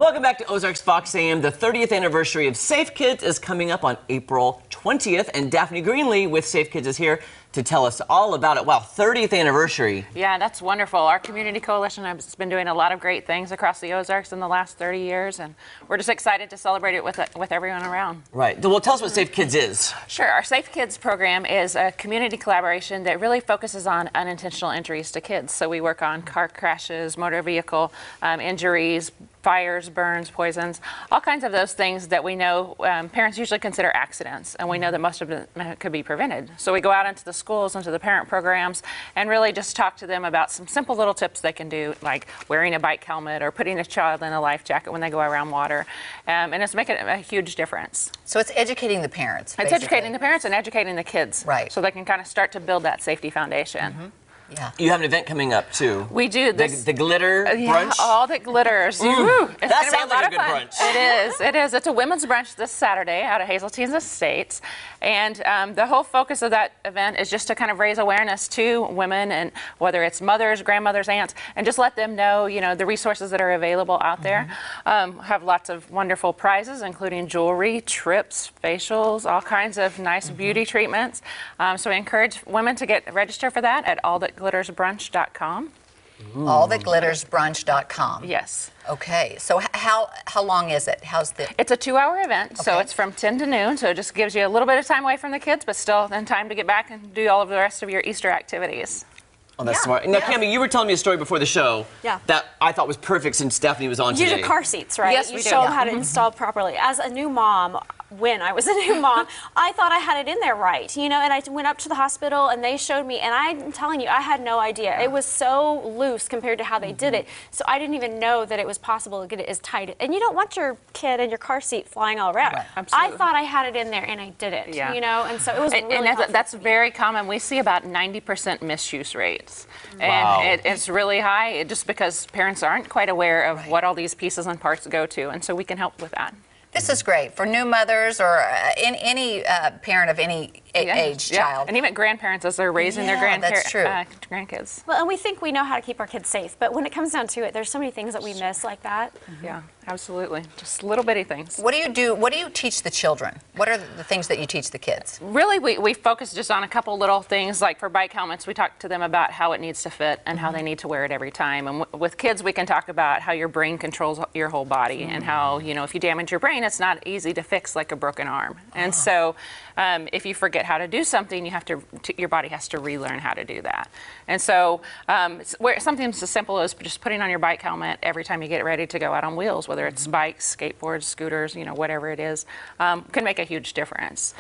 Welcome back to Ozarks Fox AM. The 30th anniversary of Safe Kids is coming up on April 20th, and Daphne Greenlee with Safe Kids is here to tell us all about it. Wow, 30th anniversary. Yeah, that's wonderful. Our community coalition has been doing a lot of great things across the Ozarks in the last 30 years, and we're just excited to celebrate it with everyone around. Right. Well, tell us what Safe Kids is. Sure. Our Safe Kids program is a community collaboration that really focuses on unintentional injuries to kids. So we work on car crashes, motor vehicle injuries, fires, burns, poisons, all kinds of those things that we know parents usually consider accidents, and we know that most of them could be prevented. So we go out into the schools, into the parent programs, and really just talk to them about some simple little tips they can do, like wearing a bike helmet or putting a child in a life jacket when they go around water, and it's making a huge difference. So it's educating the parents, basically. It's educating the parents and educating the kids, right? So they can kind of start to build that safety foundation. Mm-hmm. Yeah. You have an event coming up, too. We do. The glitter brunch? Yeah, all that glitters. That sounds like a good brunch. It is. It is. It's a women's brunch this Saturday out of Hazeltine's Estates. And the whole focus of that event is just to kind of raise awareness to women, and whether it's mothers, grandmothers, aunts, and just let them know, you know, the resources that are available out there. Have lots of wonderful prizes, including jewelry, trips, facials, all kinds of nice beauty treatments. So we encourage women to get registered for that at allthatglittersbrunch.com. Allthatglittersbrunch.com. Yes. Okay. So how long is it? How's the? It's a 2-hour event, so Okay. it's from 10 to noon. So it just gives you a little bit of time away from the kids, but still then time to get back and do all of the rest of your Easter activities. Oh, that's smart. Now, Cammie, you were telling me a story before the show that I thought was perfect since Stephanie was on today. You do car seats, right? Yes, you we do. show them how to install properly. As a new mom, when I was a new mom, I thought I had it in there right, you know, and I went up to the hospital and they showed me, and I'm telling you, I had no idea. It was so loose compared to how they did it, so I didn't even know that it was possible to get it as tight. And you don't want your kid in your car seat flying all around. Right. Absolutely. I thought I had it in there and I didn't, you know, and so it was really And that's very common. We see about 90% misuse rates. And it's really high just because parents aren't quite aware of what all these pieces and parts go to, and so we can help with that. This is great for new mothers or any parent of any age child. And even grandparents as they're raising their grandkids. Well, and we think we know how to keep our kids safe, but when it comes down to it, there's so many things that we miss like that. Yeah, absolutely. Just little bitty things. What do you do? What do you teach the children? What are the things that you teach the kids? Really, we focus just on a couple little things. Like for bike helmets, we talk to them about how it needs to fit and how they need to wear it every time. And with kids, we can talk about how your brain controls your whole body and how, you know, if you damage your brain, it's not easy to fix like a broken arm. And so if you forget how to do something, you have to your body has to relearn how to do that. And so something as simple as just putting on your bike helmet every time you get ready to go out on wheels, whether it's bikes, skateboards, scooters, you know, whatever it is, can make a huge difference.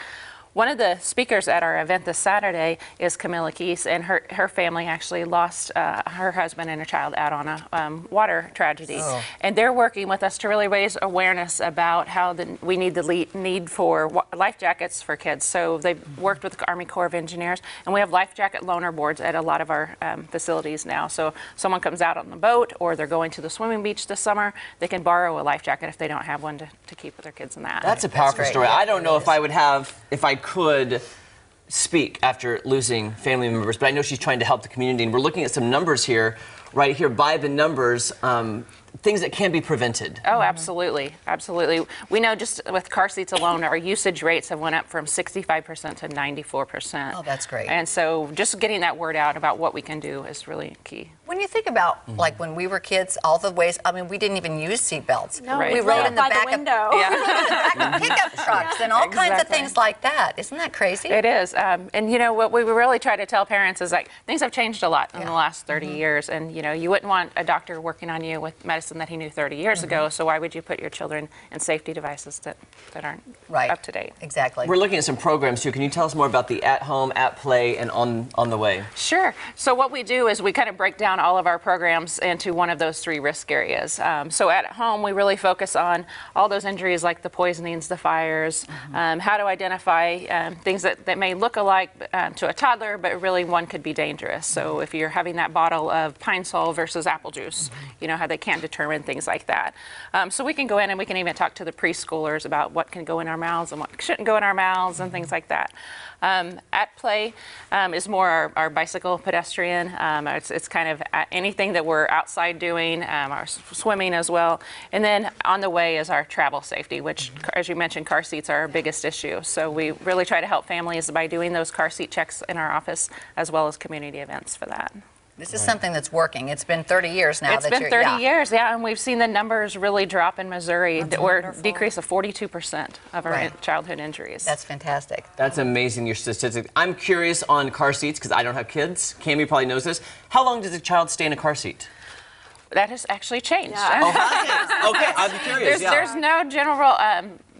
One of the speakers at our event this Saturday is Camilla Keese, and her family actually lost her husband and her child out on a water tragedy. And they're working with us to really raise awareness about how we need the need for life jackets for kids. So they've worked with the Army Corps of Engineers, and we have life jacket loaner boards at a lot of our facilities now. So someone comes out on the boat or they're going to the swimming beach this summer, they can borrow a life jacket if they don't have one to keep with their kids in that. That's a powerful story. I don't know if I would have, if I could speak after losing family members, but I know she's trying to help the community, and we're looking at some numbers here, right here by the numbers, things that can be prevented. Oh, absolutely, absolutely. We know just with car seats alone, our usage rates have went up from 65% to 94%. Oh, that's great. And so just getting that word out about what we can do is really key. When you think about, like, when we were kids, all the ways, I mean, we didn't even use seat belts. No, we rode in the back window. of pickup trucks and all kinds of things like that. Isn't that crazy? It is. And, you know, what we really try to tell parents is, like, things have changed a lot in the last 30 years. And, you know, you wouldn't want a doctor working on you with medicine that he knew 30 years ago. So why would you put your children in safety devices that aren't up to date? Exactly. We're looking at some programs, too. Can you tell us more about the at-home, at-play, and on the way? Sure. So what we do is we kind of break down all of our programs into one of those 3 risk areas. So at home, we really focus on all those injuries like the poisonings, the fires, how to identify things that may look alike to a toddler, but really one could be dangerous. So if you're having that bottle of Pine Sol versus apple juice, you know how they can't determine things like that. So we can go in and we can even talk to the preschoolers about what can go in our mouths and what shouldn't go in our mouths and things like that. At Play is more our bicycle pedestrian. It's kind of anything that we're outside doing, our swimming as well. And then on the way is our travel safety, which, as you mentioned, car seats are our biggest issue. So we really try to help families by doing those car seat checks in our office, as well as community events for that. This is something that's working. It's been 30 years now. It's been 30 years, yeah, and we've seen the numbers really drop in Missouri. We're decrease of 42% of our childhood injuries. That's fantastic. That's amazing, your statistic. I'm curious on car seats because I don't have kids. Cammie probably knows this. How long does a child stay in a car seat? That has actually changed. Oh, okay, I'm curious. There's no general,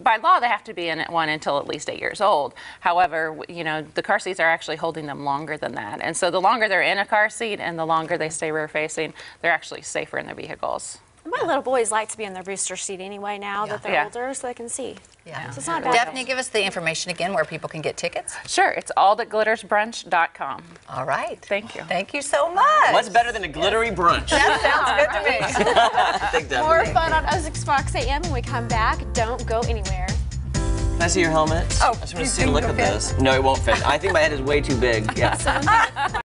by law, they have to be in one until at least 8 years old. However, you know, the car seats are actually holding them longer than that. And so the longer they're in a car seat and the longer they stay rear facing, they're actually safer in their vehicles. My little boys like to be in their booster seat anyway now that they're older, so they can see. Yeah. So it's not bad. Daphne, give us the information again where people can get tickets. Sure, it's allthatglittersbrunch.com. All right. Thank you. Thank you so much. What's better than a glittery brunch? That sounds good to me. More fun on Ozarks Fox AM when we come back. Don't go anywhere. Can I see your helmet? Oh, I just want to see a look at this. No, it won't fit. I think my head is way too big. Yeah.